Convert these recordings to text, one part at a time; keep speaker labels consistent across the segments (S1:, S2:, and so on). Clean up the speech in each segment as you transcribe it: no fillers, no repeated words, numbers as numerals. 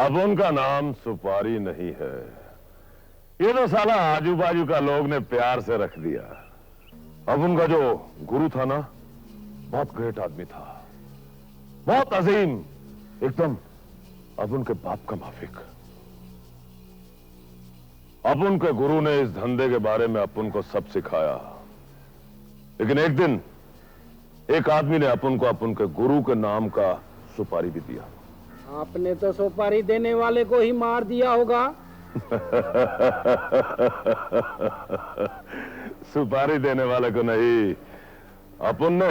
S1: अब उनका नाम सुपारी नहीं है, ये तो साला आजू बाजू का लोग ने प्यार से रख दिया। अब उनका जो गुरु था ना, बहुत ग्रेट आदमी था, बहुत अजीम, एकदम अब उनके बाप का माफिक। अब उनके गुरु ने इस धंधे के बारे में अपन को सब सिखाया, लेकिन एक दिन एक आदमी ने अपन को अपन के गुरु के नाम का सुपारी भी दिया।
S2: आपने तो सुपारी देने वाले को ही मार दिया होगा।
S1: सुपारी देने वाले को नहीं, अपन ने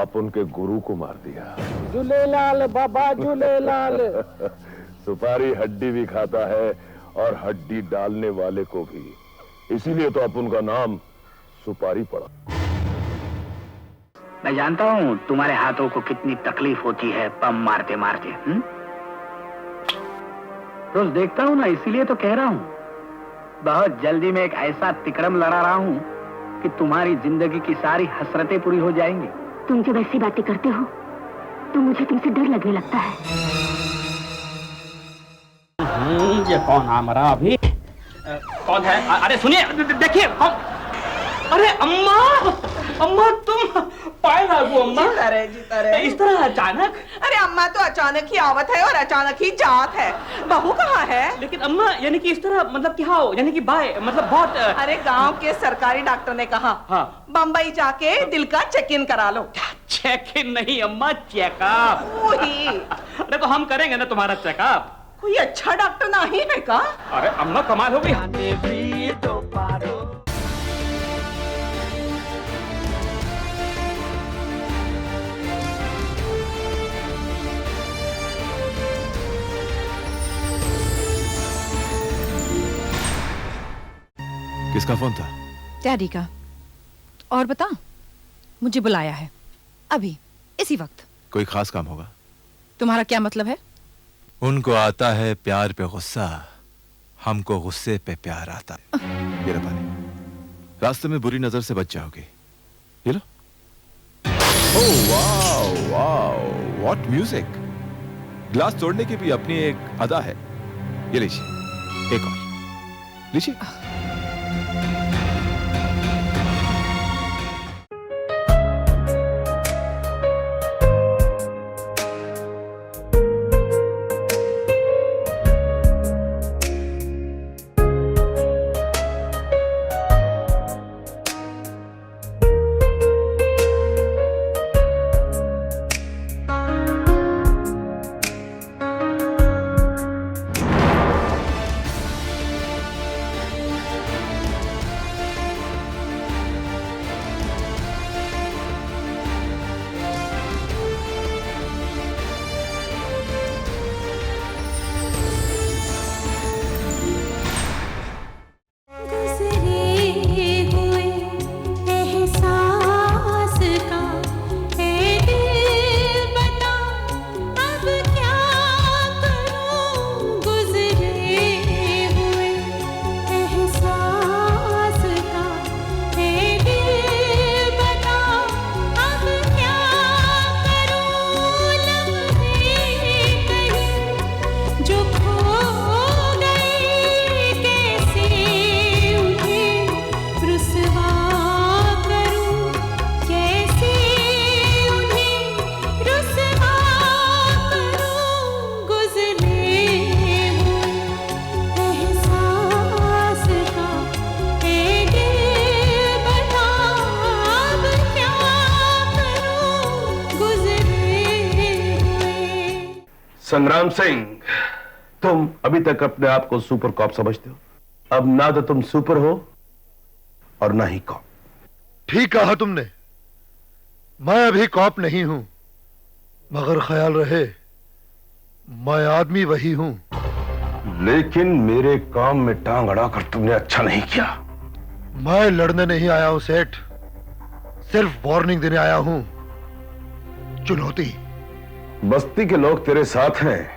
S1: अपन के गुरु को मार दिया।
S2: झूलेलाल बाबा झूलेलाल।
S1: सुपारी हड्डी भी खाता है और हड्डी डालने वाले को भी, इसीलिए तो अपन का नाम सुपारी पड़ा।
S3: मैं जानता हूँ तुम्हारे हाथों को कितनी तकलीफ होती है बम मारते मारते। रोज देखता हूँ ना, इसीलिए तो कह रहा हूँ बहुत जल्दी मैं एक ऐसा तिकड़म लड़ा रहा हूँ कि तुम्हारी जिंदगी की सारी हसरतें पूरी हो जाएंगी।
S4: तुम जब ऐसी बातें करते हो तो मुझे तुमसे डर लगने लगता है।
S5: ये कौन आ मरा अभी? कौन है? अरे सुनिए, देखिए कौन। अरे अम्मा, अम्मा तुम पाए लागू अम्मा।
S6: जीता रहे
S5: इस तरह अचानक?
S6: अरे अम्मा तो अचानक ही आवत है और अचानक ही जात है। बहू कहाँ है?
S5: लेकिन अम्मा यानी कि इस तरह मतलब क्या हो, यानी कि बाय मतलब बहुत।
S6: अरे गांव के सरकारी डॉक्टर ने कहा
S5: हाँ।
S6: बम्बई जाके दिल का चेक इन करा लो।
S5: चेक इन नहीं अम्मा, चेकअप।
S6: वही।
S5: अरे तो हम करेंगे ना तुम्हारा चेकअप।
S6: कोई अच्छा डॉक्टर नहीं है का?
S5: अरे अम्मा कमाल हो गई।
S7: किसका फोन था?
S8: डैडी का। और बता, मुझे बुलाया है अभी इसी वक्त।
S7: कोई खास काम होगा?
S8: तुम्हारा क्या मतलब है?
S7: उनको आता है प्यार पे गुस्सा, हमको गुस्से पे प्यार आता है। ये लो पानी, रास्ते में बुरी नजर से बच जाओगे। ये लो। Oh wow wow, what music. Glass तोड़ने की भी अपनी एक अदा है। ये लीजिए, एक और लीजिए।
S9: संग्राम सिंह, तुम अभी तक अपने आप को सुपर कॉप समझते हो। अब ना तो तुम सुपर हो और ना ही कॉप।
S10: ठीक कहा तुमने, मैं अभी कॉप नहीं हूं, मगर ख्याल रहे मैं आदमी वही हूं।
S9: लेकिन मेरे काम में टांग अड़ाकर तुमने अच्छा नहीं किया।
S10: मैं लड़ने नहीं आया हूं सेठ, सिर्फ वार्निंग देने आया हूं। चुनौती।
S1: बस्ती के लोग तेरे साथ हैं,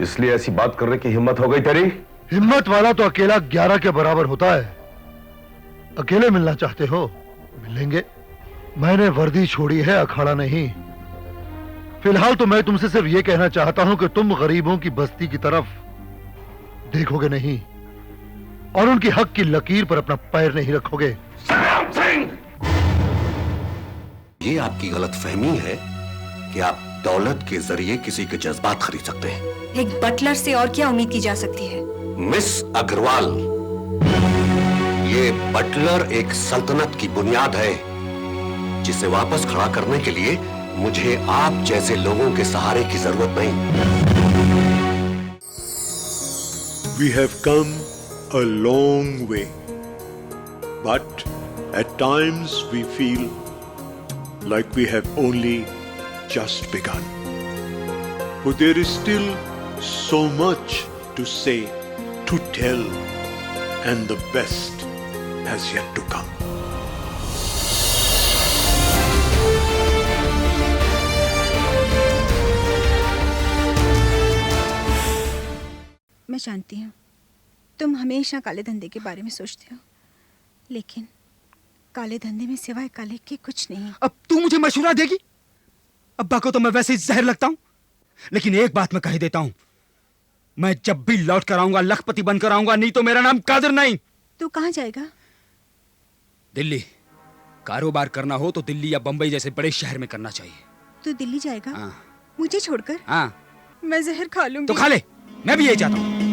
S1: इसलिए ऐसी बात करने की हिम्मत हो गई तेरी?
S10: हिम्मत वाला तो अकेला 11 के बराबर होता है। अकेले मिलना चाहते हो, मिलेंगे। मैंने वर्दी छोड़ी है, अखाड़ा नहीं। फिलहाल तो मैं तुमसे सिर्फ ये कहना चाहता हूं कि तुम गरीबों की बस्ती की तरफ देखोगे नहीं और उनकी हक की लकीर पर अपना पैर नहीं रखोगे।
S11: ये आपकी गलतफहमी है कि आप दौलत के जरिए किसी के जज्बात खरीद सकते हैं।
S12: एक बटलर से और क्या उम्मीद की जा सकती है?
S11: मिस अग्रवाल, ये बटलर एक सल्तनत की बुनियाद है जिसे वापस खड़ा करने के लिए मुझे आप जैसे लोगों के सहारे की जरूरत नहीं।
S13: We have come a long way, but at times we feel like we have only just begun. But there is still so much to say, to tell, and the best has yet to come.
S12: मैं जानती हूँ तुम हमेशा काले धंधे के बारे में सोचते हो, लेकिन काले धंधे में सिवाय काले के कुछ नहीं।
S14: अब तू मुझे मशवरा देगी? अब्बा को तो मैं वैसे ही जहर लगता हूँ, लेकिन एक बात मैं कह देता हूँ, मैं जब भी लौट कर आऊंगा लखपति बनकर आऊंगा, नहीं तो मेरा नाम कादिर नहीं।
S12: तू कहाँ जाएगा?
S14: दिल्ली। कारोबार करना हो तो दिल्ली या बंबई जैसे बड़े शहर में करना चाहिए।
S12: तू दिल्ली जाएगा?
S14: हाँ।
S12: मुझे छोड़कर?
S14: हाँ।
S12: मैं जहर खा लूंगी।
S14: तो खा ले, मैं भी यही चाहता हूँ।